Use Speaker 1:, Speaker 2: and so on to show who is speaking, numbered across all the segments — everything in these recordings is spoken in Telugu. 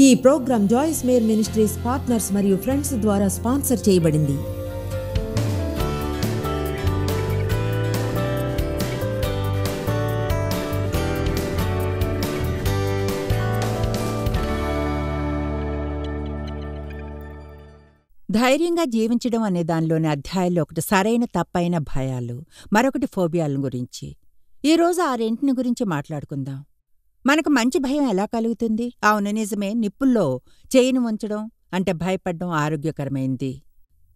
Speaker 1: ఈ programme Joyce Meyer ministries partners మరియు ఫ్రెండ్స్ ద్వారా స్పాన్సర్ చేయబడింది.
Speaker 2: ధైర్యంగా జీవించడం అనే దానిలోని అధ్యాయాల్లో ఒకటి సరైన తప్పైన భయాలు, మరొకటి ఫోబియాల గురించి. ఈరోజు ఆ రెంటిని గురించి మాట్లాడుకుందాం. మనకు మంచి భయం ఎలా కలుగుతుంది? అవును, నిజమే. నిప్పుల్లో చేయిని ఉంచడం అంటే భయపడ్డం ఆరోగ్యకరమైంది.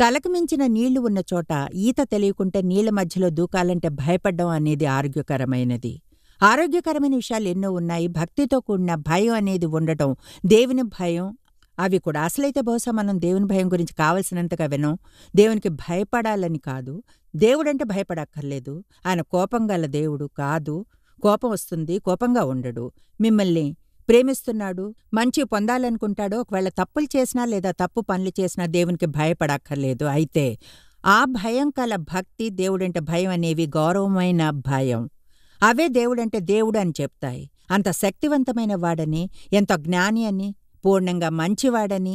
Speaker 2: తలకు మించిన నీళ్లు ఉన్న చోట ఈత తెలియకుంటే నీళ్ల మధ్యలో దూకాలంటే భయపడ్డం అనేది ఆరోగ్యకరమైనది. ఆరోగ్యకరమైన విషయాలు ఎన్నో ఉన్నాయి. భక్తితో కూడిన భయం అనేది ఉండటం, దేవుని భయం, అవి కూడా. అసలైతే బహుశా మనం దేవుని భయం గురించి కావలసినంతగా వినం. దేవునికి భయపడాలని కాదు, దేవుడంటే భయపడక్కర్లేదు. ఆయన కోపం గల దేవుడు కాదు. కోపం వస్తుంది, కోపంగా ఉండడు. మిమ్మల్ని ప్రేమిస్తున్నాడు, మంచి పొందాలనుకుంటాడు. ఒకవేళ తప్పులు చేసినా లేదా తప్పు పనులు చేసినా దేవునికి భయపడక్కర్లేదు. అయితే ఆ భయం కల భక్తి, దేవుడంటే భయం అనేవి గౌరవమైన భయం. అవే దేవుడంటే దేవుడు అని చెప్తాయి. అంత శక్తివంతమైన వాడని, ఎంతో జ్ఞాని అని, పూర్ణంగా మంచివాడని,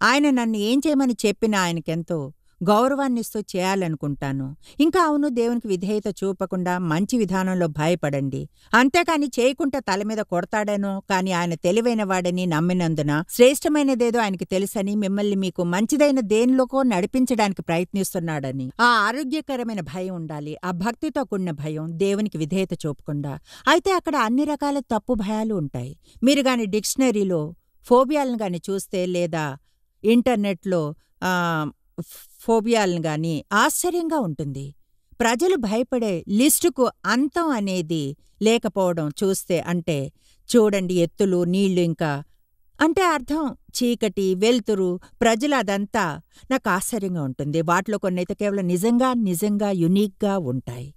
Speaker 2: ఆయన నన్ను ఏం చేయమని చెప్పినా ఆయనకెంతో గౌరవాన్నిస్తూ చేయాలనుకుంటాను. ఇంకా అవును, దేవునికి విధేయత చూపకుండా మంచి విధానంలో భయపడండి. అంతేకాని చేయకుంటే తల మీద కొడతాడనో, కాని ఆయన తెలివైన వాడని నమ్మినందున శ్రేష్టమైనదేదో ఆయనకి తెలుసని మిమ్మల్ని మీకు మంచిదైన దేనిలోకో నడిపించడానికి ప్రయత్నిస్తున్నాడని ఆ ఆరోగ్యకరమైన భయం ఉండాలి. ఆ భక్తితో కూడిన భయం, దేవునికి విధేయత చూపకుండా. అయితే అక్కడ అన్ని రకాల తప్పు భయాలు ఉంటాయి. మీరు గాని డిక్షనరీలో ఫోబియాలను గాని చూస్తే లేదా ఇంటర్నెట్లో ఫోబియాలను గాని ఆశ్చర్యంగా ఉంటుంది. ప్రజలు భయపడే లిస్టుకు అంతం అనేది లేకపోవడం చూస్తే, అంటే చూడండి, ఎత్తులు, నీళ్లు, ఇంకా అంటే అర్థం చీకటి, వెలుతురు, ప్రజలు, అదంతా నాకు ఆశ్చర్యంగా ఉంటుంది. వాటిలో కొన్నైతే కేవలం నిజంగా యునిక్గా ఉంటాయి.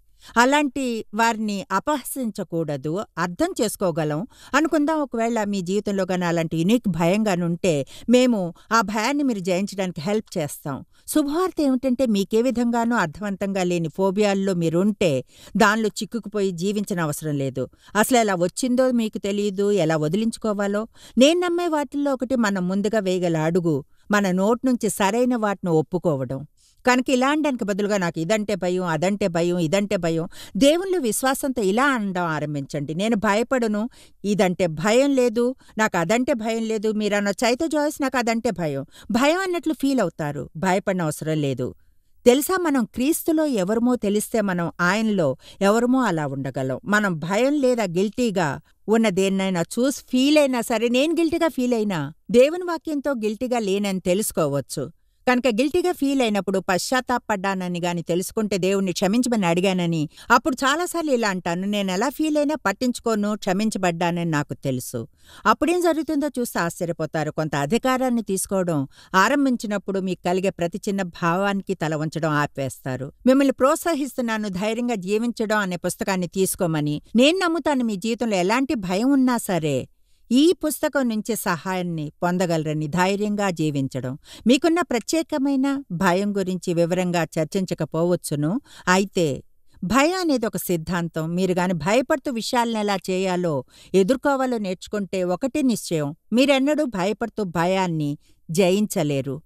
Speaker 2: అలాంటి వారిని అపహసించకూడదు, అర్థం చేసుకోగలం అనుకుందాం. ఒకవేళ మీ జీవితంలో గానీ అలాంటి యునిక్ భయంగానుంటే మేము ఆ భయాన్ని మీరు జయించడానికి హెల్ప్ చేస్తాం. శుభవార్త ఏమిటంటే, మీకే విధంగానూ అర్థవంతంగా లేని ఫోబియాల్లో మీరుంటే దానిలో చిక్కుకుపోయి జీవించిన అవసరం లేదు. అసలు ఎలా వచ్చిందో మీకు తెలియదు, ఎలా వదిలించుకోవాలో. నేను నమ్మే వాటిల్లో ఒకటి, మనం ముందుగా వేయగల అడుగు మన నోటి నుంచి సరైన వాటిని ఒప్పుకోవడం. కనుక ఇలా అనడానికి బదులుగా నాకు ఇదంటే భయం, అదంటే భయం, ఇదంటే భయం, దేవుళ్ళు విశ్వాసంతో ఇలా అనడం ఆరంభించండి. నేను భయపడను, ఇదంటే భయం లేదు, నాకు అదంటే భయం లేదు. మీరన్నొచ్చు, అయితే జాయిస్ నాకు అదంటే భయం భయం అన్నట్లు ఫీల్ అవుతారు. భయపడిన అవసరం లేదు. తెలుసా, మనం క్రీస్తులో ఎవరమో తెలిస్తే మనం ఆయనలో ఎవరమో అలా ఉండగలం. మనం భయం లేదా గిల్టీగా ఉన్న దేన్నైనా చూసి ఫీల్ అయినా సరే, నేను గిల్టీగా ఫీల్ అయినా దేవుని వాక్యంతో గిల్టీగా లేనని తెలుసుకోవచ్చు. కనుక గిల్టీగా ఫీల్ అయినప్పుడు పశ్చాత్తాపడ్డానని గాని తెలుసుకుంటే, దేవుణ్ణి క్షమించమని అడిగానని, అప్పుడు చాలాసార్లు ఇలా అంటాను, నేను ఎలా ఫీల్ అయినా పట్టించుకోను, క్షమించబడ్డానని నాకు తెలుసు. అప్పుడేం జరుగుతుందో చూస్తే ఆశ్చర్యపోతారు. కొంత అధికారాన్ని తీసుకోవడం ఆరంభించినప్పుడు మీకు కలిగే ప్రతి చిన్న భావానికి తల వంచడం ఆపేస్తారు. మిమ్మల్ని ప్రోత్సహిస్తున్నాను, ధైర్యంగా జీవించడం అనే పుస్తకాన్ని తీసుకోమని. నేను నమ్ముతాను, మీ జీవితంలో ఎలాంటి భయం ఉన్నా సరే ఈ పుస్తకం నుంచి సహాయాన్ని పొందగలరని. ధైర్యంగా జీవించడం. మీకున్న ప్రత్యేకమైన భయం గురించి వివరంగా చర్చించకపోవచ్చును. అయితే భయం అనేది ఒక సిద్ధాంతం. మీరు గాని భయపడుతూ విషయాలను ఎలా చేయాలో, ఎదుర్కోవాలో నేర్చుకుంటే ఒకటి నిశ్చయం, మీరెన్నడూ భయపడుతూ భయాన్ని జయించలేరు.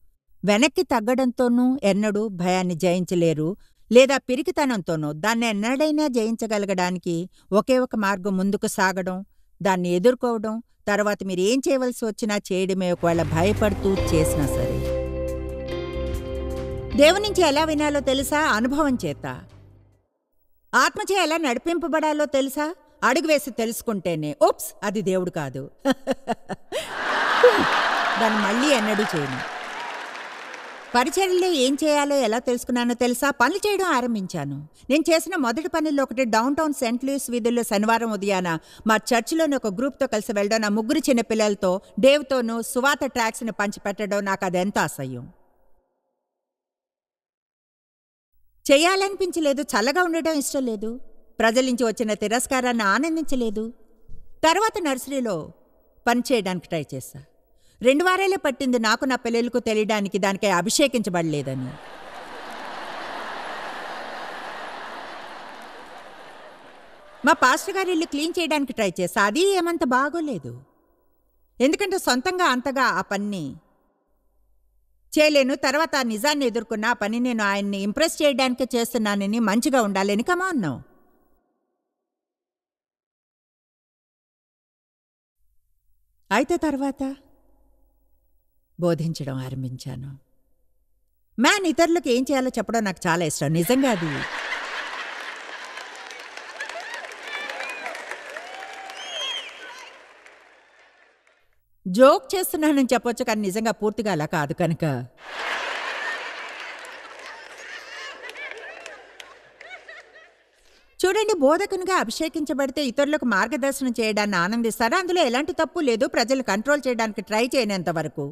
Speaker 2: వెనక్కి తగ్గడంతోనూ ఎన్నడూ భయాన్ని జయించలేరు, లేదా పిరికితనంతోనూ. దాన్ని ఎన్నడైనా జయించగలగడానికి ఒకే ఒక మార్గం, ముందుకు సాగడం, దాన్ని ఎదుర్కోవడం, తర్వాత మీరు ఏం చేయవలసి వచ్చినా చేయడమే. ఒకవేళ భయపడుతూ చేసినా సరే. దేవుని నుంచి ఎలా వినాలో తెలుసా? అనుభవం చేత. ఆత్మచే ఎలా నడిపింపబడాలో తెలుసా? అడుగు వేసి తెలుసుకుంటేనే. ఓప్స్, అది దేవుడు కాదు. దాన్ని మళ్ళీ ఎన్నడూ చేయను. పరిచర్యలో ఏం చేయాలో ఎలా తెలుసుకున్నానో తెలుసా? పనులు చేయడం ఆరంభించాను. నేను చేసిన మొదటి పనుల్లో ఒకటి, డౌన్ టౌన్ సెంట్ లూయిస్ వీధుల్లో శనివారం ఉదయాన మా చర్చిలోని ఒక గ్రూప్తో కలిసి వెళ్ళడం, నా 3 చిన్నపిల్లలతో డేవ్తోనూ సువాత ట్రాక్స్ని పంచిపెట్టడం. నాకు అదెంతో అసహ్యం. చెయ్యాలనిపించలేదు. చల్లగా ఉండడం ఇష్టం లేదు. ప్రజల నుంచి వచ్చిన తిరస్కారాన్ని ఆనందించలేదు. తర్వాత నర్సరీలో పనిచేయడానికి ట్రై చేశా. 2 వారాలే పట్టింది నాకు నా పిల్లలకు తెలియడానికి దానికై అభిషేకించబడలేదని. మా పాస్టర్ గారి ఇల్లు క్లీన్ చేయడానికి ట్రై చేశా. అది ఏమంత బాగోలేదు. ఎందుకంటే సొంతంగా అంతగా ఆ పని చేయలేను. తర్వాత ఆ నిజాన్ని ఎదుర్కొన్న ఆ పని నేను ఆయన్ని ఇంప్రెస్ చేయడానికే చేస్తున్నానని, మంచిగా ఉండాలని కమాన్నాం. అయితే తర్వాత బోధించడం ఆరంభించాను. మ్యాన్ ఇతరులకు ఏం చేయాలో చెప్పడం నాకు చాలా ఇష్టం. నిజంగా అది జోక్ చేస్తున్నానని చెప్పొచ్చు, కానీ నిజంగా పూర్తిగా అలా కాదు. కనుక చూడండి, బోధకునిగా అభిషేకించబడితే ఇతరులకు మార్గదర్శనం చేయడాన్ని ఆనందిస్తారు. అందులో ఎలాంటి తప్పు లేదు, ప్రజలు కంట్రోల్ చేయడానికి ట్రై చేయనంత వరకు.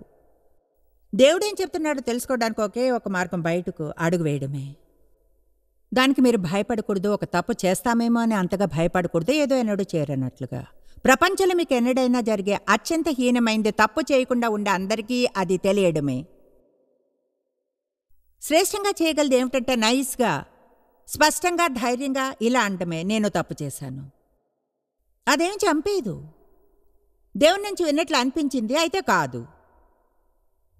Speaker 2: దేవుడేం చెప్తున్నాడో తెలుసుకోవడానికి ఒకే ఒక మార్గం, బయటకు అడుగు వేయడమే. దానికి మీరు భయపడకూడదు. ఒక తప్పు చేస్తామేమో అని అంతగా భయపడకూడదు, ఏదో ఎన్నడూ చేరనట్లుగా. ప్రపంచంలో మీకు ఎన్నడైనా జరిగే అత్యంత హీనమైంది తప్పు చేయకుండా ఉండే అందరికీ అది తెలియడమే. శ్రేష్టంగా చేయగలది ఏమిటంటే నైస్గా, స్పష్టంగా, ధైర్యంగా ఇలా అంటమే, నేను తప్పు చేశాను. అదేం చంపేదు. దేవుని నుంచి విన్నట్లు అనిపించింది, అయితే కాదు,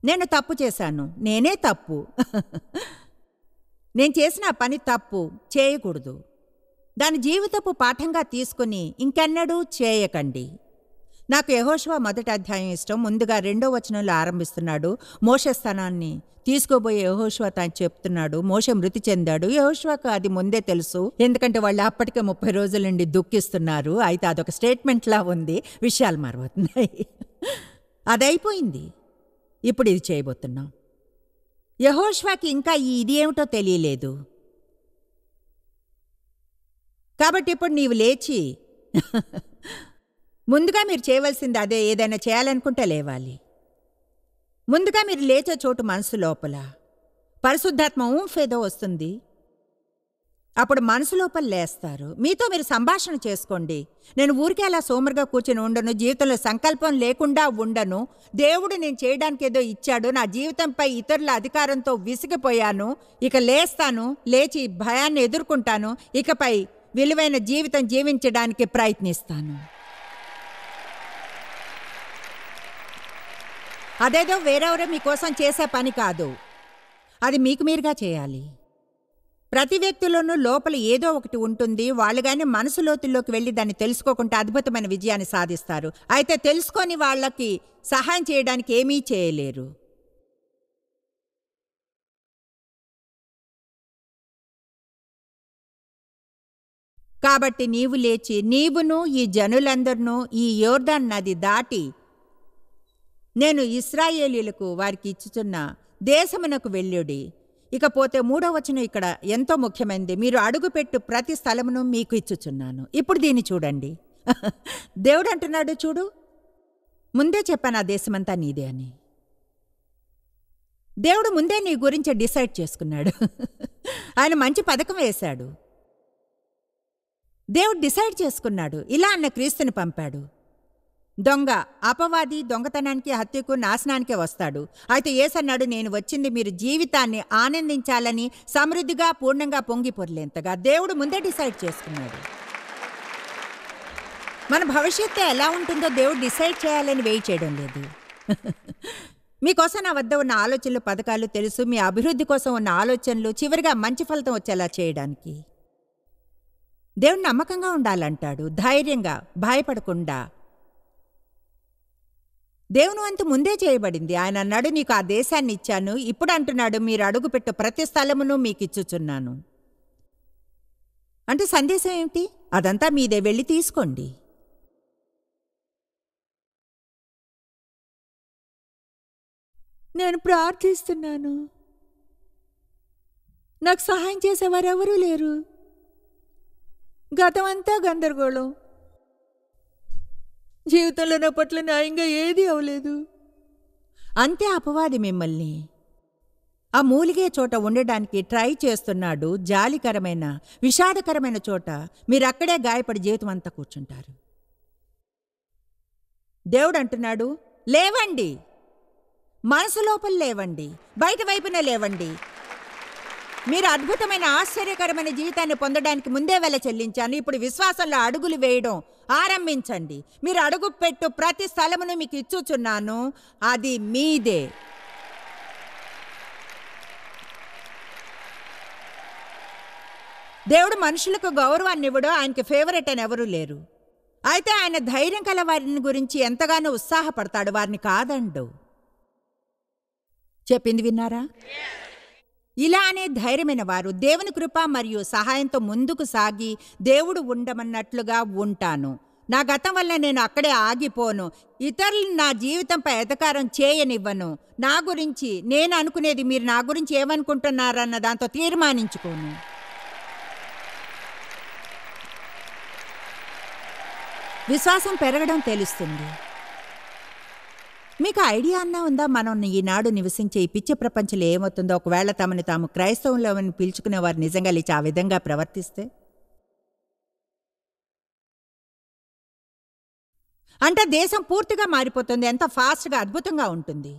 Speaker 2: నేను తప్పు చేశాను, నేనే తప్పు, నేను చేసిన పని తప్పు, చేయకూడదు. దాని జీవితపు పాఠంగా తీసుకుని ఇంకెన్నడూ చేయకండి. నాకు యెహోషువ 1వ అధ్యాయం ఇష్టం. ముందుగా 2వ వచనంలో ఆరంభిస్తున్నాడు. మోషే స్థానాన్ని తీసుకోబోయే యెహోషువ తాను చెప్తున్నాడు. మోషే మృతి చెందాడు. యెహోషువకు అది ముందే తెలుసు, ఎందుకంటే వాళ్ళు అప్పటికే 30 రోజుల నుండి దుఃఖిస్తున్నారు. అయితే అదొక స్టేట్మెంట్లా ఉంది, విషయాలు మారిపోతున్నాయి. అదైపోయింది, ఇప్పుడు ఇది చేయబోతున్నాం. యెహోషువకి ఇంకా ఇది ఏమిటో తెలియలేదు. కాబట్టి ఇప్పుడు నీవు లేచి ముందుగా మీరు చేయవలసింది అదే. ఏదైనా చేయాలనుకుంటే లేవాలి. ముందుగా మీరు లేచే చోటు మనసు లోపల పరిశుద్ధాత్మ ఊంఫేదో వస్తుంది. అప్పుడు మనసు లోపల లేస్తారు. మీతో మీరు సంభాషణ చేసుకోండి. నేను ఊరికే అలా సోమరుగా కూర్చొని ఉండను, జీవితంలో సంకల్పం లేకుండా ఉండను. దేవుడు నేను చేయడానికి ఏదో ఇచ్చాడు, నా జీవితంపై ఇతరుల అధికారంతో విసిగిపోయాను. ఇక లేస్తాను, లేచి భయాన్ని ఎదుర్కొంటాను. ఇకపై విలువైన జీవితం జీవించడానికి ప్రయత్నిస్తాను. అదేదో వేరెవరో మీకోసం చేసే పని కాదు, అది మీకు మీరుగా చేయాలి. ప్రతి వ్యక్తిలోనూ లోపల ఏదో ఒకటి ఉంటుంది. వాళ్ళు కానీ మనసు లోతుల్లోకి వెళ్ళి దాన్ని తెలుసుకోకుండా అద్భుతమైన విజయాన్ని సాధిస్తారు. అయితే తెలుసుకొని వాళ్ళకి సహాయం చేయడానికి ఏమీ చేయలేరు. కాబట్టి నీవు లేచి, నీవును ఈ జనులందరినూ ఈ యోర్దాను నది దాటి నేను ఇశ్రాయేలీయులకు వారికి ఇచ్చుచున్న దేశమునకు వెళ్ళుడి. ఇకపోతే 3వ వచనం ఇక్కడ ఎంతో ముఖ్యమైనది. మీరు అడుగుపెట్టు ప్రతి స్థలమును మీకు ఇచ్చుచున్నాను. ఇప్పుడు దీన్ని చూడండి. దేవుడు అంటున్నాడు, చూడు, ముందే చెప్పాను ఆ దేశమంతా నీదే అని. దేవుడు ముందే నీ గురించి డిసైడ్ చేసుకున్నాడు. ఆయన మంచి పథకం వేశాడు. దేవుడు డిసైడ్ చేసుకున్నాడు. ఇలా అన్న క్రీస్తుని పంపాడు. దొంగ, అపవాది దొంగతనానికి, హత్యకు, నాశనానికే వస్తాడు. అయితే యేసన్నాడు, నేను వచ్చింది మీరు జీవితాన్ని ఆనందించాలని, సమృద్ధిగా, పూర్ణంగా పొంగి పొర్లేంతగా. దేవుడు ముందే డిసైడ్ చేసుకున్నాడు. మన భవిష్యత్తు ఎలా ఉంటుందో దేవుడు డిసైడ్ చేయాలని వెయిట్ చేయడం లేదు. మీకోసం నా వద్ద ఉన్న ఆలోచనలు, పథకాలు తెలుసు. మీ అభివృద్ధి కోసం ఉన్న ఆలోచనలు చివరిగా మంచి ఫలితం వచ్చేలా చేయడానికి. దేవుడు నమ్మకంగా ఉండాలంటాడు, ధైర్యంగా, భయపడకుండా. దేవుని వంతు ముందే చేయబడింది. ఆయన అన్నాడు, నీకు ఆ దేశాన్ని ఇచ్చాను. ఇప్పుడు అంటున్నాడు, మీరు అడుగుపెట్టు ప్రతి స్థలమును మీకు ఇచ్చుచున్నాను. అంటే సందేశం ఏమిటి? అదంతా మీదే, వెళ్ళి తీసుకోండి. నేను ప్రార్థిస్తున్నాను, నాకు సహాయం చేసేవారెవరూ లేరు. గతమంతా గందరగోళం. జీవితంలో నా పట్ల న్యాయంగా ఏదీ అవలేదు. అంతే అపవాది మిమ్మల్ని ఆ మూలిగే చోట ఉండడానికి ట్రై చేస్తున్నాడు. జాలికరమైన, విషాదకరమైన చోట మీరక్కడే గాయపడి జీవితం అంతా కూర్చుంటారు. దేవుడు అంటున్నాడు, లేవండి, మనసు లోపల లేవండి, బయట వైపున లేవండి. మీరు అద్భుతమైన, ఆశ్చర్యకరమైన జీవితాన్ని పొందడానికి ముందే వెల చెల్లించాను. ఇప్పుడు విశ్వాసంలో అడుగులు వేయడం ఆరంభించండి. మీరు అడుగుపెట్టు ప్రతి స్థలమును మీకు ఇచ్చుచున్నాను, అది మీదే. దేవుడు మనుషులకు గౌరవాన్ని ఇవ్వడు, ఆయనకి ఫేవరెట్ అని ఎవరూ లేరు. అయితే ఆయన ధైర్యం కల వారిని గురించి ఎంతగానో ఉత్సాహపడతాడు, వారిని కాదండు. చెప్పింది విన్నారా? ఇలా అనే ధైర్యమైన వారు దేవుని కృప మరియు సహాయంతో ముందుకు సాగి దేవుడు ఉండమన్నట్లుగా ఉంటాను. నా గతం వల్ల నేను అక్కడే ఆగిపోను. ఇతరులను నా జీవితంపై ఎదకారం చేయనివ్వను. నా గురించి నేను అనుకునేది మీరు నా గురించి ఏమనుకుంటున్నారన్న దాంతో తీర్మానించుకోను. విశ్వాసం పెరగడం తెలుస్తుంది. మీకు ఐడియా అన్నా ఉందా, మనం ఈనాడు నివసించే ఈ పిచ్చి ప్రపంచంలో ఏమవుతుందో ఒకవేళ తమని తాము క్రైస్తవంలో పిలుచుకునే వారు నిజంగా లేచి ఆ విధంగా ప్రవర్తిస్తే? అంటే దేశం పూర్తిగా మారిపోతుంది. ఎంత ఫాస్ట్గా, అద్భుతంగా ఉంటుంది.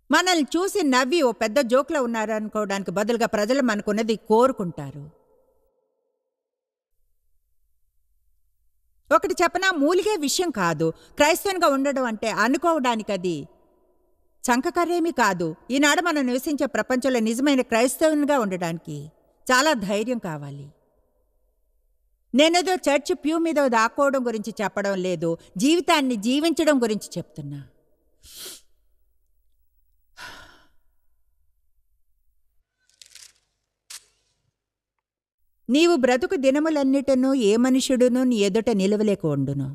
Speaker 2: మనల్ని చూసి నవ్వి ఓ పెద్ద జోక్లో ఉన్నారు అనుకోవడానికి బదులుగా ప్రజలు మనకున్నది కోరుకుంటారు. ఒకటి చెప్పనా, మూలిగే విషయం కాదు. క్రైస్తవునిగా ఉండడం అంటే అనుకోవడానికి అది చంకకర్రేమీ కాదు. ఈనాడు మనం నివసించే ప్రపంచంలో నిజమైన క్రైస్తవునిగా ఉండడానికి చాలా ధైర్యం కావాలి. నేనేదో చర్చ్ ప్యూ మీద దాక్కోవడం గురించి చెప్పడం లేదు, జీవితాన్ని జీవించడం గురించి చెప్తున్నా. నీవు బ్రతుకు దినములన్నిటనూ ఏ మనుష్యుడునూ నీ ఎదుట నిలవలేక ఉండును.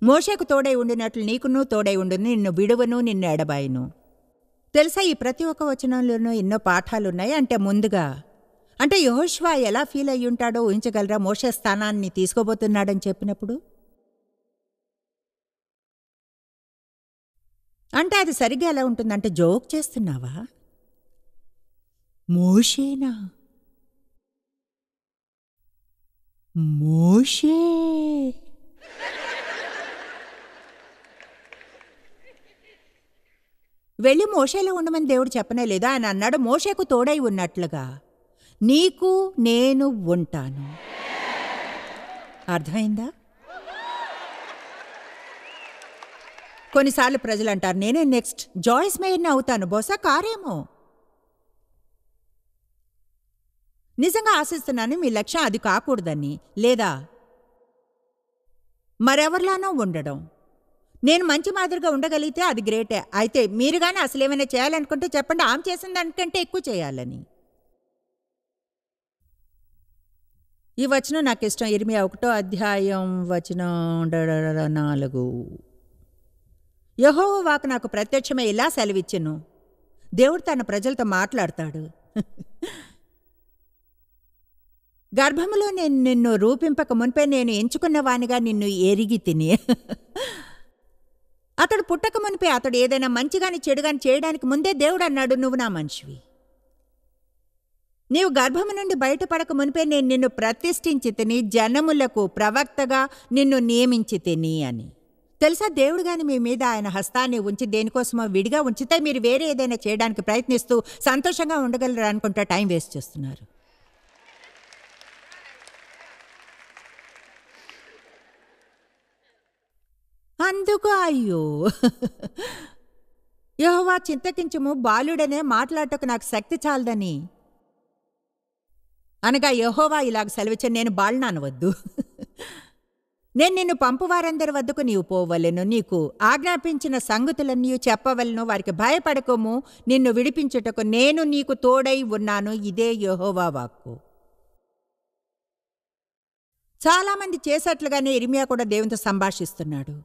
Speaker 2: మోషేకు తోడై ఉండినట్లు నీకును తోడై ఉండును, నిన్ను విడువను, నిన్ను ఎడబాయును. తెలుసా, ఈ ప్రతి ఒక్క వచనంలోనూ ఎన్నో పాఠాలున్నాయి. అంటే ముందుగా యెహోషువ ఎలా ఫీల్ అయ్యి ఉంటాడో ఊహించగలరా? మోషే స్థానాన్ని తీసుకోబోతున్నాడని చెప్పినప్పుడు అంటే అది సరిగ్గా ఎలా ఉంటుందంటే, జోక్ చేస్తున్నావా? మోషేనా? మోషే వెళ్ళి మోషేలో ఉండమని దేవుడు చెప్పనే లేదా? ఆయన అన్నాడు, మోషేకు తోడై ఉన్నట్లుగా నీకు నేను ఉంటాను. అర్థమైందా? కొన్నిసార్లు ప్రజలు అంటారు, నేనే నెక్స్ట్ జాయిస్ మేయర్ని అవుతాను, బహుశా కారేమో. నిజంగా ఆశిస్తున్నాను మీ లక్ష్యం అది కాకూడదని, లేదా మరెవరిలానో ఉండడం. నేను మంచి మాదిరిగా ఉండగలిగితే అది గ్రేటే. అయితే మీరు కానీ అసలు ఏమైనా చేయాలనుకుంటే చెప్పండి, ఆమె చేసిన దానికంటే ఎక్కువ చేయాలని. ఈ వచనం నాకు ఇష్టం. ఇర్మియా 1వ అధ్యాయం వచనం 4. యెహోవా వాక్కు నాకు ప్రత్యక్షమై ఇలా సెలవిచ్చెను. దేవుడు తన ప్రజలతో మాట్లాడతాడు. గర్భములో నేను నిన్ను రూపింపక మునిపే నేను ఎంచుకున్నవానిగా నిన్ను ఎరిగి తిని. అతడు పుట్టక మునిపే అతడు ఏదైనా మంచిగాని చెడుగాని చేయడానికి ముందే దేవుడు అన్నాడు, నువ్వు నా మనిషివి. నీవు గర్భము నుండి బయటపడక మునిపే నేను నిన్ను ప్రతిష్ఠించి తిని, జనములకు ప్రవక్తగా నిన్ను నియమించి తిని అని. తెలుసా, దేవుడు గాని మీ మీద ఆయన హస్తాన్ని ఉంచి దేనికోసమో విడిగా ఉంచితే మీరు వేరే ఏదైనా చేయడానికి ప్రయత్నిస్తూ సంతోషంగా ఉండగలరు అనుకుంటా టైం వేస్ట్ చేస్తున్నారు. అందుకు అయ్యో, యెహోవా చింతకించుము, బాలుడనే మాట్లాడటకు నాకు శక్తి చాలదని అనగా యెహోవా ఇలాగ సెలవిచ్చాను, నేను బాలున అనవద్దు. నేను నిన్ను పంపువారందరి వద్దకు నీవు పోవలెను, నీకు ఆజ్ఞాపించిన సంగతులన్నీ చెప్పవలను, వారికి భయపడకము, నిన్ను విడిపించుటకు నేను నీకు తోడై ఉన్నాను. ఇదే యెహోవా వాక్కు. చాలామంది చేసేట్లుగానే ఇర్మియా కూడా దేవునితో సంభాషిస్తున్నాడు.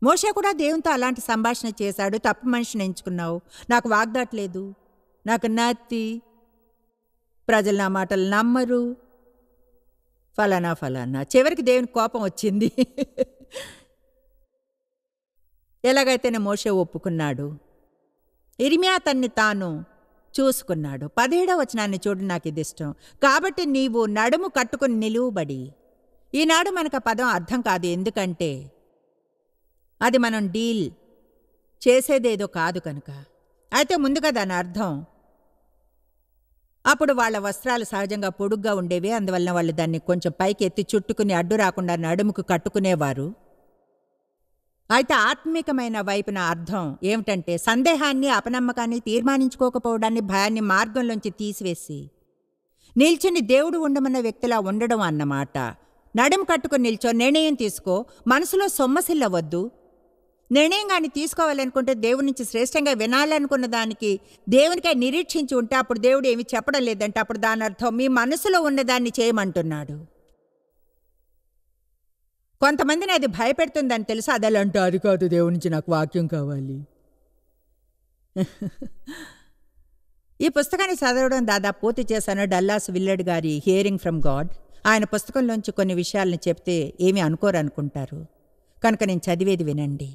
Speaker 2: మోషే కూడా దేవునితో అలాంటి సంభాషణ చేశాడు. తప్పు మనిషిని ఎంచుకున్నావు, నాకు వాగ్దాట్లేదు, నాకు నత్తి, ప్రజలు నా మాటలు నమ్మరు, ఫలానా ఫలానా. చివరికి దేవునికి కోపం వచ్చింది. ఎలాగైతేనే మోషే ఒప్పుకున్నాడు. ఇర్మియా తన్ని తాను చూసుకున్నాడు. 17వ వచనాన్ని చూడు, నాకు ఇది ఇష్టం. కాబట్టి నీవు నడుము కట్టుకుని నిలువబడి. ఈనాడు మనకు ఆ పదం అర్థం కాదు, ఎందుకంటే అది మనం డీల్ చేసేదేదో కాదు కనుక. అయితే ముందుగా దాని అర్థం అప్పుడు వాళ్ళ వస్త్రాలు సహజంగా పొడుగ్గా ఉండేవి. అందువలన వాళ్ళు దాన్ని కొంచెం పైకి ఎత్తి చుట్టుకుని అడ్డు రాకుండా నడుముకు కట్టుకునేవారు. అయితే ఆత్మీకమైన వైపున అర్థం ఏమిటంటే సందేహాన్ని, అపనమ్మకాన్ని, తీర్మానించుకోకపోవడాన్ని, భయాన్ని మార్గంలోంచి తీసివేసి నిల్చుని దేవుడు ఉండమన్న వ్యక్తిలా ఉండడం అన్నమాట. నడుము కట్టుకుని నిల్చో, నిర్ణయం తీసుకో, మనసులో సొమ్మసిల్లవద్దు. నిర్ణయం కానీ తీసుకోవాలనుకుంటే దేవుడి నుంచి శ్రేష్టంగా వినాలనుకున్న దానికి దేవునికై నిరీక్షించి ఉంటే అప్పుడు దేవుడు ఏమి చెప్పడం లేదంటే అప్పుడు దాని అర్థం మీ మనసులో ఉన్నదాన్ని చేయమంటున్నాడు. కొంతమందిని అది భయపెడుతుందని తెలుసు. అది ఎలా అంటే అది కాదు, దేవుడి నుంచి నాకు వాక్యం కావాలి. ఈ పుస్తకాన్ని చదవడం దాదాపు పూర్తి చేశాను. డల్లాస్ విల్లర్డ్ గారి హియరింగ్ ఫ్రమ్ గాడ్. ఆయన పుస్తకంలోంచి కొన్ని విషయాలను చెప్తే ఏమీ అనుకోరనుకుంటారు కనుక నేను చదివేది వినండి.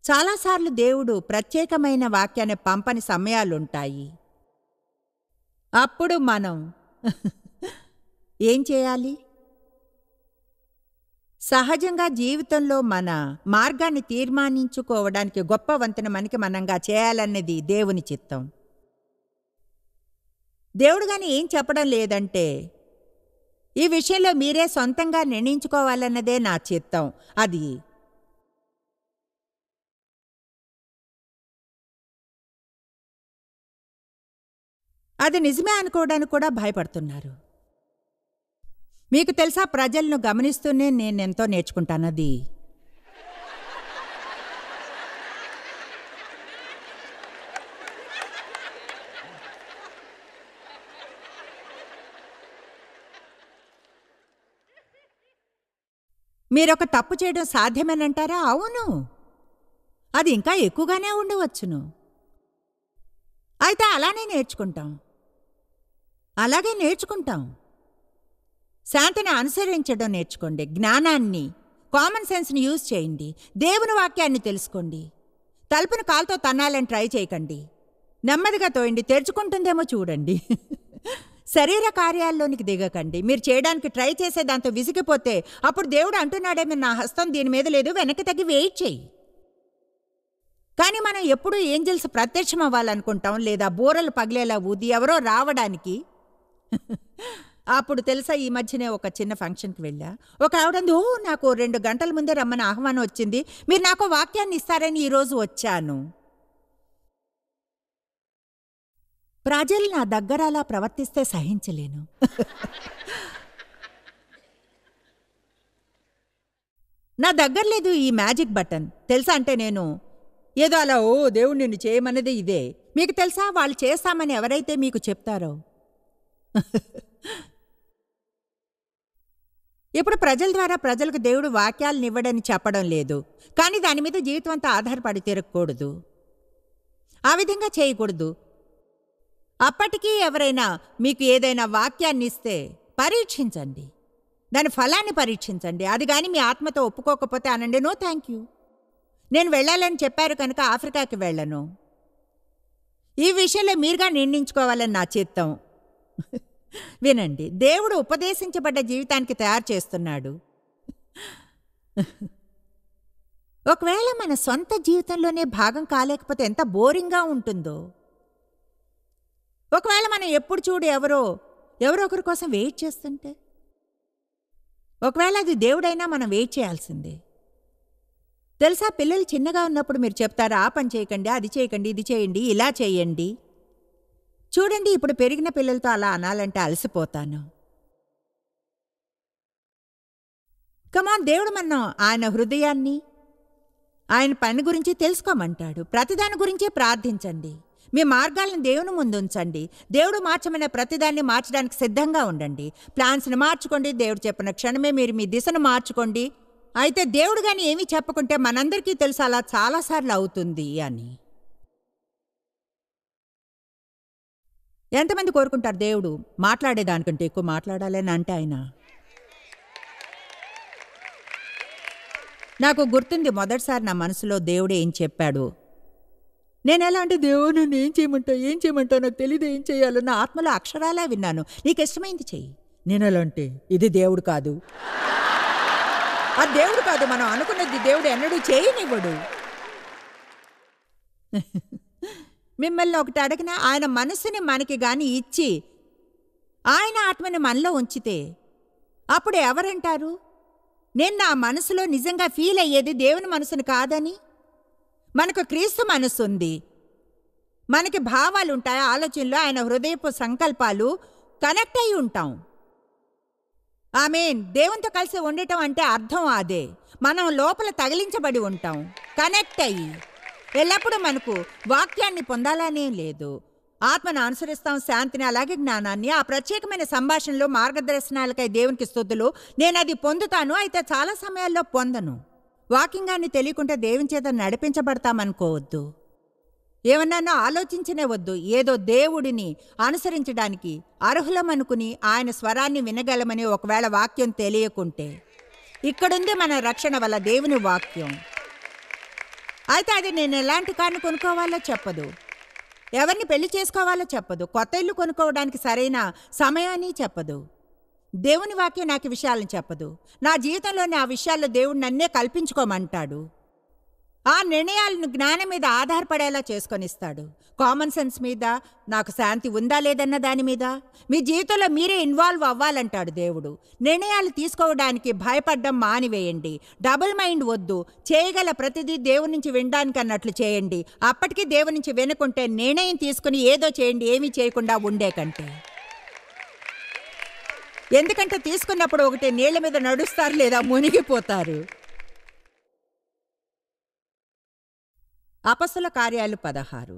Speaker 2: చాలాసార్లు దేవుడు ప్రత్యేకమైన వాక్యాన్ని పంపని సమయాలుంటాయి. అప్పుడు మనం ఏం చేయాలి? సహజంగా జీవితంలో మన మార్గాన్ని తీర్మానించుకోవడానికి గొప్ప వంతెన మనకి మనంగా చేయాలన్నది దేవుని చిత్తం. దేవుడు గాని ఏం చెప్పడం లేదంటే ఈ విషయంలో మీరే సొంతంగా నిర్ణయించుకోవాలన్నదే నా చిత్తం. అది నిజమే అనుకోవడానికి కూడా భయపడుతున్నారు. మీకు తెలుసా, ప్రజలను గమనిస్తూనే నేనెంతో నేర్చుకుంటానది. మీరొక తప్పు చేయడం సాధ్యమేనంటారా? అవును, అది ఇంకా ఎక్కువగానే ఉండవచ్చును. అయితే అలాగే నేర్చుకుంటాం. శాంతిని అనుసరించడం నేర్చుకోండి. జ్ఞానాన్ని, కామన్ సెన్స్ని యూజ్ చేయండి. దేవుని వాక్యాన్ని తెలుసుకోండి. తలుపును కాలుతో తన్నాలని ట్రై చేయకండి. నెమ్మదిగా తోయండి, తెరుచుకుంటుందేమో చూడండి. శరీర కార్యాల్లోనికి దిగకండి. మీరు చేయడానికి ట్రై చేసే దాంతో విసిగిపోతే అప్పుడు దేవుడు అంటున్నాడేమో నా హస్తం దీని మీద లేదు, వెనక్కి తగ్గి వెయిట్ చేయి. కానీ మనం ఎప్పుడూ ఏంజల్స్ ప్రత్యక్షం అవ్వాలనుకుంటాం, లేదా బూరలు పగిలేలా ఊది ఎవరో రావడానికి. అప్పుడు తెలుసా, ఈ మధ్యనే ఒక చిన్న ఫంక్షన్కి వెళ్ళా. ఒక ఆవిడంది, నాకు 2 గంటల ముందే రమ్మని ఆహ్వానం వచ్చింది, మీరు నాకు వాక్యాన్ని ఇస్తారని ఈరోజు వచ్చాను. ప్రజలు నా దగ్గర అలా ప్రవర్తిస్తే సహించలేను. నా దగ్గర లేదు ఈ మ్యాజిక్ బటన్, తెలుసా? అంటే నేను ఏదో అలా దేవుడు నిన్ను చేయమన్నది ఇదే. మీకు తెలుసా, వాళ్ళు చేస్తామని ఎవరైతే మీకు చెప్తారో ఇప్పుడు ప్రజల ద్వారా ప్రజలకు దేవుడు వాక్యాలను ఇవ్వడని చెప్పడం లేదు, కానీ దాని మీద జీవితం అంతా ఆధారపడి తిరగకూడదు. ఆ విధంగా చేయకూడదు. అప్పటికీ ఎవరైనా మీకు ఏదైనా వాక్యాన్ని ఇస్తే పరీక్షించండి, దాని ఫలాన్ని పరీక్షించండి. అది కానీ మీ ఆత్మతో ఒప్పుకోకపోతే అనండి, నో థ్యాంక్ యూ, నేను వెళ్ళాలని చెప్పారు కనుక ఆఫ్రికాకి వెళ్ళను. ఈ విషయంలో మీరుగా నిర్ణయించుకోవాలని నా చిత్తం. వినండి, దేవుడు ఉపదేశించబడ్డ జీవితానికి తయారు చేస్తున్నాడు. ఒకవేళ మన సొంత జీవితంలోనే భాగం కాలేకపోతే ఎంత బోరింగ్గా ఉంటుందో. ఒకవేళ మనం ఎప్పుడు చూడు ఎవరో ఒకరి కోసం వెయిట్ చేస్తుంటే, ఒకవేళ అది దేవుడైనా మనం వెయిట్ చేయాల్సిందే. తెలుసా, పిల్లలు చిన్నగా ఉన్నప్పుడు మీరు చెప్తారు, ఆ పని చేయకండి, అది చేయకండి, ఇది చేయండి, ఇలా చేయండి. చూడండి, ఇప్పుడు పెరిగిన పిల్లలతో అలా అనాలంటే అలసిపోతాను. కమాన్, దేవుడు మనం ఆయన హృదయాన్ని, ఆయన పని గురించి తెలుసుకోమంటాడు. ప్రతిదాని గురించే ప్రార్థించండి. మీ మార్గాలను దేవుని ముందు ఉంచండి. దేవుడు మార్చమనే ప్రతిదాన్ని మార్చడానికి సిద్ధంగా ఉండండి. ప్లాన్స్ని మార్చుకోండి. దేవుడు చెప్పిన క్షణమే మీరు మీ దిశను మార్చుకోండి. అయితే దేవుడు కానీ ఏమీ చెప్పకుంటే మనందరికీ తెలుసు అలా చాలాసార్లు అవుతుంది అని. ఎంతమంది కోరుకుంటారు దేవుడు మాట్లాడేదానికంటే ఎక్కువ మాట్లాడాలని? అంటే ఆయన నాకు గుర్తుంది, మొదటిసారి నా మనసులో దేవుడు ఏం చెప్పాడు. నేను ఎలా అంటే, దేవుడు నన్ను ఏం చేయమంటావు నాకు తెలియదు, ఏం చేయాలో. నా ఆత్మలో అక్షరాలే విన్నాను, నీకు ఇష్టమైంది చెయ్యి. నేను ఎలా అంటే, ఇది దేవుడు కాదు, అది దేవుడు కాదు, మనం అనుకున్నది దేవుడు ఎన్నడూ చేయనివ్వడు. మిమ్మల్ని ఒకటి అడిగిన, ఆయన మనసుని మనకి గాని ఇచ్చి ఆయన ఆత్మని మనలో ఉంచితే అప్పుడు ఎవరంటారు నేను నా మనసులో నిజంగా ఫీల్ అయ్యేది దేవుని మనసుని కాదని? మనకు క్రీస్తు మనసు ఉంది, మనకి భావాలుంటాయి, ఆలోచనలు, ఆయన హృదయపు సంకల్పాలు, కనెక్ట్ అయి ఉంటాం. ఆమేన్. దేవునితో కలిసి ఉండటం అంటే అర్థం అదే. మనం లోపల తగిలించబడి ఉంటాం, కనెక్ట్ అయ్యి. ఎల్లప్పుడూ మనకు వాక్యాన్ని పొందాలనే లేదు, ఆత్మను అనుసరిస్తాం, శాంతిని, అలాగే జ్ఞానాన్ని. ఆ ప్రత్యేకమైన సంభాషణలో మార్గదర్శనాలకై దేవునికి స్తుతులు. నేను అది పొందుతాను, అయితే చాలా సమయాల్లో పొందను. వాక్యంగాన్ని తెలియకుండా దేవుని చేత నడిపించబడతామనుకోవద్దు. ఏమన్నానో ఆలోచించనే వద్దు. ఏదో దేవుడిని అనుసరించడానికి అర్హులమనుకుని ఆయన స్వరాన్ని వినగలమని ఒకవేళ వాక్యం తెలియకుంటే, ఇక్కడుంది మన రక్షణ వల్ల దేవుని వాక్యం. అయితే అది నేను ఎలాంటి కారుని కొనుక్కోవాలో చెప్పదు, ఎవరిని పెళ్లి చేసుకోవాలో చెప్పదు, కొత్త ఇల్లు కొనుక్కోవడానికి సరైన సమయాన్ని చెప్పదు. దేవుని వాక్యం నాకు విషయాలను చెప్పదు. నా జీవితంలోని ఆ విషయాల్లో దేవుడు నన్నే కల్పించుకోమంటాడు. ఆ నిర్ణయాలను జ్ఞానం మీద ఆధారపడేలా చేసుకొనిస్తాడు. కామన్ సెన్స్ మీద, నాకు శాంతి ఉందా లేదన్న దాని మీద. మీ జీవితంలో మీరే ఇన్వాల్వ్ అవ్వాలంటాడు దేవుడు. నిర్ణయాలు తీసుకోవడానికి భయపడ్డం మానివేయండి. డబుల్ మైండ్ వద్దు. చేయగల ప్రతిదీ దేవుని నుంచి వినడానికి అన్నట్లు చేయండి. అప్పటికీ దేవుని నుంచి వినకుంటే నిర్ణయం తీసుకుని ఏదో చేయండి, ఏమీ చేయకుండా ఉండే కంటే. ఎందుకంటే తీసుకున్నప్పుడు ఒకటి నీళ్ల మీద నడుస్తారు లేదా మునిగిపోతారు. అపొస్తలుల కార్యాలు 16.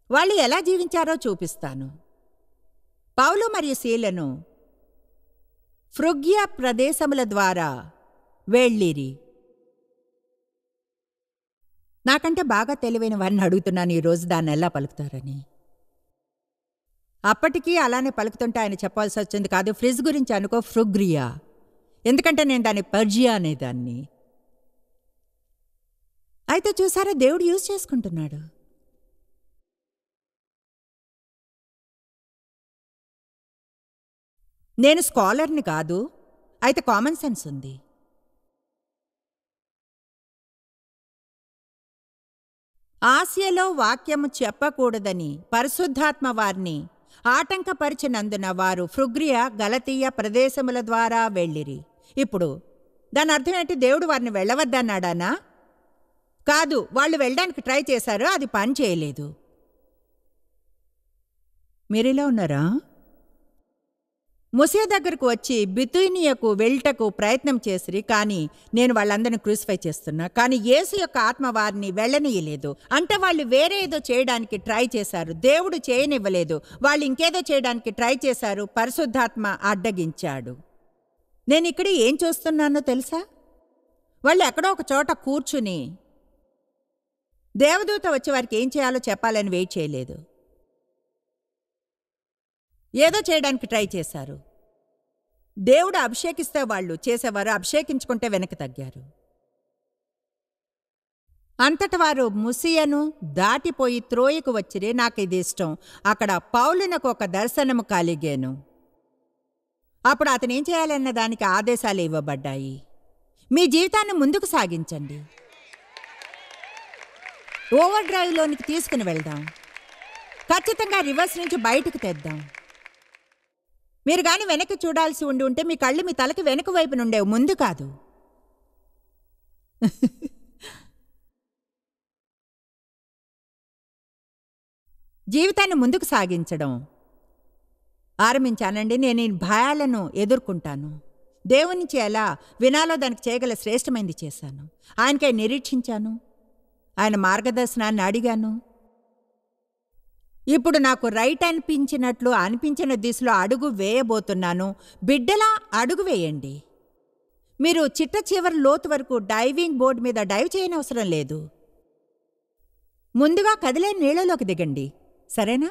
Speaker 2: వాళ్ళు ఎలా జీవించారో చూపిస్తాను. పౌలు మరియు సీలను ఫ్రుగ్య ప్రదేశముల ద్వారా వెళ్ళిరి. నాకంటే బాగా తెలివైన వారిని అడుగుతున్నాను ఈరోజు దాన్ని ఎలా పలుకుతారని. అప్పటికీ అలానే పలుకుతుంటే ఆయన చెప్పాల్సి వచ్చింది కాదు. ఫ్రిజ్ గురించి అనుకో, ఫ్రుగ్రియా. ఎందుకంటే నేను దాన్ని పర్జియా అనేదాన్ని. అయితే చూసారా, దేవుడు యూజ్ చేసుకుంటున్నాడు. నేను స్కాలర్ని కాదు, అయితే కామన్ సెన్స్ ఉంది. ఆసియాలో వాక్యము చెప్పకూడదని పరిశుద్ధాత్మ వారిని ఆటంకపరిచినందున వారు ఫ్రుగ్రియ, గలతీయ ప్రదేశముల ద్వారా వెళ్ళిరి. ఇప్పుడు దాని అర్థం ఏంటి? దేవుడు వారిని వెళ్ళవద్దన్నాడానా? కాదు, వాళ్ళు వెళ్ళడానికి ట్రై చేశారు, అది పని చేయలేదు. మీరిలా ఉన్నారా? ముసే దగ్గరకు వచ్చి బితూనియకు వెళ్ళటకు ప్రయత్నం చేసిరి, కానీ నేను వాళ్ళందరినీ క్రూసిఫై చేస్తున్నా. కానీ యేసు యొక్క ఆత్మ వారిని వెళ్ళనీయలేదు. అంటే వాళ్ళు వేరే ఏదో చేయడానికి ట్రై చేశారు, దేవుడు చేయనివ్వలేదు. వాళ్ళు ఇంకేదో చేయడానికి ట్రై చేశారు, పరిశుద్ధాత్మ అడ్డగించాడు. నేను ఇక్కడ ఏం చూస్తున్నానో తెలుసా? వాళ్ళు ఎక్కడో ఒక చోట కూర్చుని దేవదూత వచ్చి వారికి ఏం చేయాలో చెప్పాలని వెయిట్ చేయలేదు. ఏదో చేయడానికి ట్రై చేశారు. దేవుడు అభిషేకిస్తే వాళ్ళు చేసేవారు, అభిషేకించుకుంటే వెనక్కి తగ్గారు. అంతట వారు ముసియను దాటిపోయి త్రోయకు వచ్చిరే. నాకు ఇది ఇష్టం. అక్కడ పౌలునకు ఒక దర్శనము కలిగేను. అప్పుడు అతను ఏం చేయాలన్న దానికి ఆదేశాలు ఇవ్వబడ్డాయి. మీ జీవితాన్ని ముందుకు సాగించండి, ఓవర్ డ్రైవ్లోనికి తీసుకుని వెళ్దాం, ఖచ్చితంగా రివర్స్ నుంచి బయటకు తెద్దాం. మీరు కానీ వెనక్కి చూడాల్సి ఉంటే మీ కళ్ళు మీ తలకి వెనుక వైపు నుండేవి, ముందు కాదు. జీవితాన్ని ముందుకు సాగించడం ఆరంభించానండి. నేను ఈ భయాలను ఎదుర్కొంటాను. దేవుని నుంచి ఎలా వినాలో దానికి చేయగల శ్రేష్టమైంది చేశాను. ఆయనకై నిరీక్షించాను, ఆయన మార్గదర్శనాన్ని అడిగాను. ఇప్పుడు నాకు రైట్ అనిపించినట్లు అనిపించిన దిశలో అడుగు వేయబోతున్నాను. బిడ్డలా అడుగు వేయండి. మీరు చిట్ట చివరి లోతు వరకు డైవింగ్ బోర్డు మీద డైవ్ చేయనవసరం లేదు. ముందుగా కదిలే నీళ్ళలోకి దిగండి, సరేనా?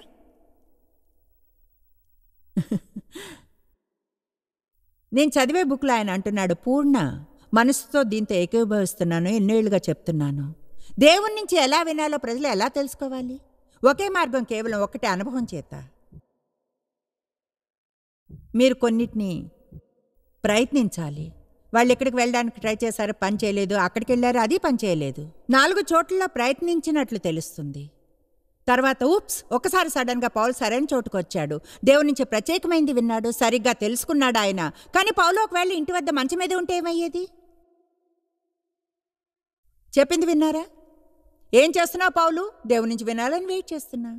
Speaker 2: నేను చదివే బుక్లో ఆయన అంటున్నాడు, పూర్ణ మనసుతో దీంతో ఏకీభవిస్తున్నాను, ఎన్నేళ్లుగా చెప్తున్నాను. దేవుని నుంచి ఎలా వినాలో ప్రజలు ఎలా తెలుసుకోవాలి? ఒకే మార్గం, కేవలం ఒక్కటే, అనుభవం చేత. మీరు కొన్నిటిని ప్రయత్నించాలి. వాళ్ళు ఎక్కడికి వెళ్ళడానికి ట్రై చేశారు, పని చేయలేదు. అక్కడికి వెళ్ళారు, అది పని చేయలేదు. 4 చోట్ల ప్రయత్నించినట్లు తెలుస్తుంది. తర్వాత ఒకసారి సడన్గా పౌలు సరైన చోటుకొచ్చాడు. దేవుని నుంచి ప్రత్యేకమైంది విన్నాడు, సరిగ్గా తెలుసుకున్నాడు ఆయన. కానీ పౌలు ఒకవేళ ఇంటి వద్ద మంచం మీద ఉంటే ఏమయ్యేది? చెప్పింది విన్నారా? ఏం చేస్తున్నావు పౌలు? దేవుని నుంచి వినాలని వెయిట్ చేస్తున్నా.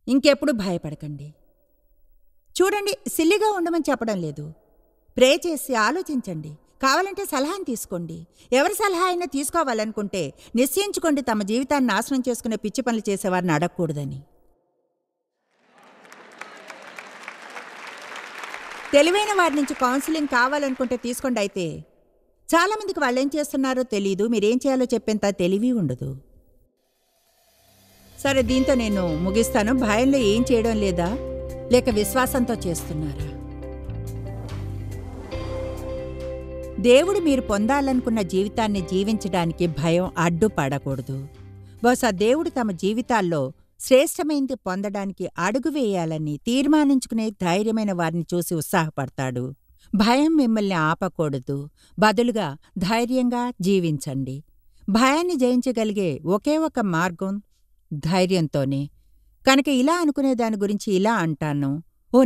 Speaker 2: ఇంకెప్పుడు భయపడకండి. చూడండి, సిల్లిగా ఉండమని చెప్పడం లేదు. ప్రే చేసి ఆలోచించండి. కావాలంటే సలహాని తీసుకోండి. ఎవరి సలహా అయినా తీసుకోవాలనుకుంటే నిశ్చయించుకోండి, తమ జీవితాన్ని నాశనం చేసుకునే పిచ్చి పనులు చేసేవారిని అడగకూడదని. తెలివైన వారి నుంచి కౌన్సిలింగ్ కావాలనుకుంటే తీసుకోండి. అయితే చాలామందికి వాళ్ళు ఏం చేస్తున్నారో తెలీదు, మీరేం చేయాలో చెప్పేంత తెలివి ఉండదు. సరే, దీంతో నేను ముగిస్తాను. భయంలో ఏం చేయడం లేదా, లేక విశ్వాసంతో చేస్తున్నారా? దేవుడు మీరు పొందాలనుకున్న జీవితాన్ని జీవించడానికి భయం అడ్డుపడకూడదు. బహుశా దేవుడు తమ జీవితాల్లో శ్రేష్టమైంది పొందడానికి అడుగు వేయాలని తీర్మానించుకునే ధైర్యమైన వారిని చూసి ఉత్సాహపడతాడు. భయం మిమ్మల్ని ఆపకూడదు. బదులుగా ధైర్యంగా జీవించండి. భయాన్ని జయించగలిగే ఒకే ఒక మార్గం ధైర్యంతోనే. కనుక ఇలా అనుకునే దాని గురించి ఇలా అంటాను,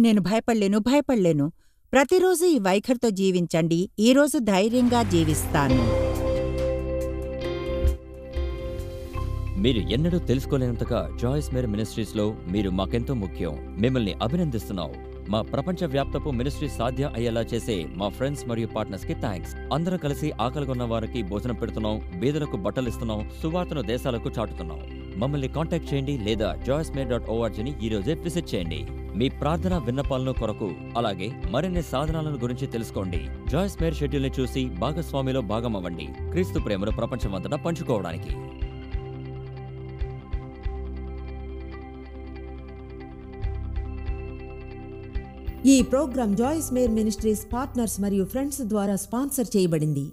Speaker 2: నేను భయపడలేను. ప్రతిరోజు ఈ వైఖరితో జీవించండి. ఈరోజు ధైర్యంగా జీవిస్తాను.
Speaker 3: మీరు ఎన్నడూ తెలుసుకోలేనంతగా జాయిస్ మేరీ మినిస్ట్రీస్లో మీరు మాకెంతో ముఖ్యం. మిమ్మల్ని అభినందిస్తున్నాం. మా ప్రపంచవ్యాప్తపు మినిస్ట్రీ సాధ్యం అయ్యేలా చేసే మా ఫ్రెండ్స్ మరియు పార్ట్నర్స్ కి థ్యాంక్స్. అందరం కలిసి ఆకలిగొన్న వారికి భోజనం పెడుతున్నాం, బీదలకు బట్టలిస్తున్నాం, సువార్తను దేశాలకు చాటుతున్నాం. మమ్మల్ని కాంటాక్ట్ చేయండి లేదా joycemery.orgని ఈరోజే విజిట్ చేయండి. మీ ప్రార్థన విన్నపాలను కొరకు, అలాగే మరిన్ని సాధనాలను గురించి తెలుసుకోండి. జాయిస్ మేరీ షెడ్యూల్ని చూసి భాగస్వామిలో భాగమవ్వండి, క్రీస్తు ప్రేమను ప్రపంచమంతటా పంచుకోవడానికి.
Speaker 1: ఈ ప్రోగ్రాం జాయిస్ మేరీ మినిస్ట్రీస్ పార్ట్నర్స్ మరియు ఫ్రెండ్స్ ద్వారా స్పాన్సర్ చేయబడింది.